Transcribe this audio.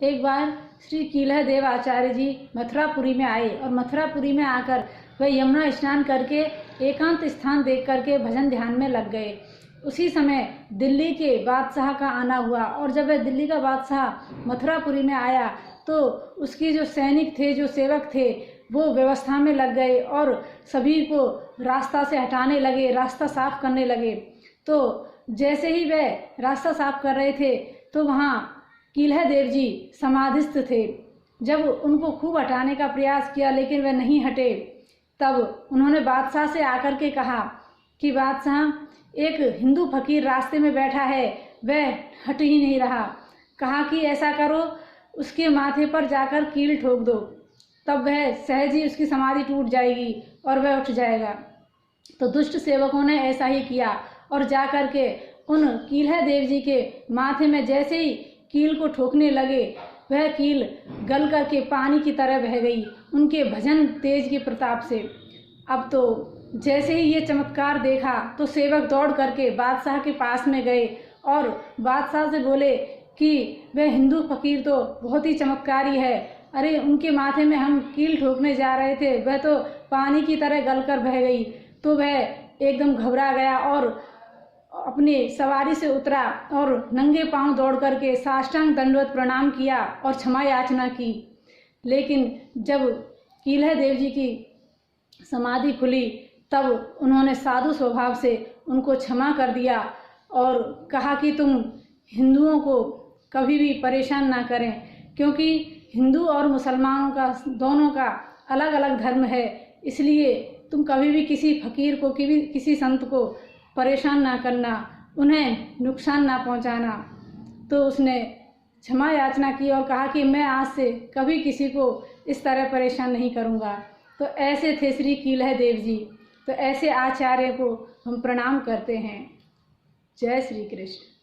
एक बार श्री कीलह देव आचार्य जी मथुरापुरी में आए और मथुरापुरी में आकर वह यमुना स्नान करके एकांत स्थान देख करके भजन ध्यान में लग गए। उसी समय दिल्ली के बादशाह का आना हुआ और जब वह दिल्ली का बादशाह मथुरापुरी में आया तो उसकी जो सैनिक थे, जो सेवक थे, वो व्यवस्था में लग गए और सभी को रास्ता से हटाने लगे, रास्ता साफ करने लगे। तो जैसे ही वह रास्ता साफ कर रहे थे तो वहाँ कीलह देव जी समाधिस्थ थे। जब उनको खूब हटाने का प्रयास किया लेकिन वह नहीं हटे, तब उन्होंने बादशाह से आकर के कहा कि बादशाह, एक हिंदू फकीर रास्ते में बैठा है, वह हट ही नहीं रहा। कहा कि ऐसा करो, उसके माथे पर जाकर कील ठोक दो, तब वह सहज ही उसकी समाधि टूट जाएगी और वह उठ जाएगा। तो दुष्ट सेवकों ने ऐसा ही किया और जाकर के उन कीलह देव जी के माथे में जैसे ही कील को ठोकने लगे, वह कील गल करके पानी की तरह बह गई उनके भजन तेज के प्रताप से। अब तो जैसे ही ये चमत्कार देखा तो सेवक दौड़ करके बादशाह के पास में गए और बादशाह से बोले कि वह हिंदू फकीर तो बहुत ही चमत्कारी है, अरे उनके माथे में हम कील ठोकने जा रहे थे, वह तो पानी की तरह गलकर बह गई। तो वह एकदम घबरा गया और अपने सवारी से उतरा और नंगे पांव दौड़ करके साष्टांग दंडवत प्रणाम किया और क्षमा याचना की। लेकिन जब कीलह देव जी की समाधि खुली तब उन्होंने साधु स्वभाव से उनको क्षमा कर दिया और कहा कि तुम हिंदुओं को कभी भी परेशान ना करें, क्योंकि हिंदू और मुसलमानों का दोनों का अलग अलग धर्म है, इसलिए तुम कभी भी किसी फकीर को, किसी संत को परेशान ना करना, उन्हें नुकसान ना पहुंचाना। तो उसने क्षमा याचना की और कहा कि मैं आज से कभी किसी को इस तरह परेशान नहीं करूंगा। तो ऐसे थे श्री कीलह देव जी। तो ऐसे आचार्य को हम प्रणाम करते हैं। जय श्री कृष्ण।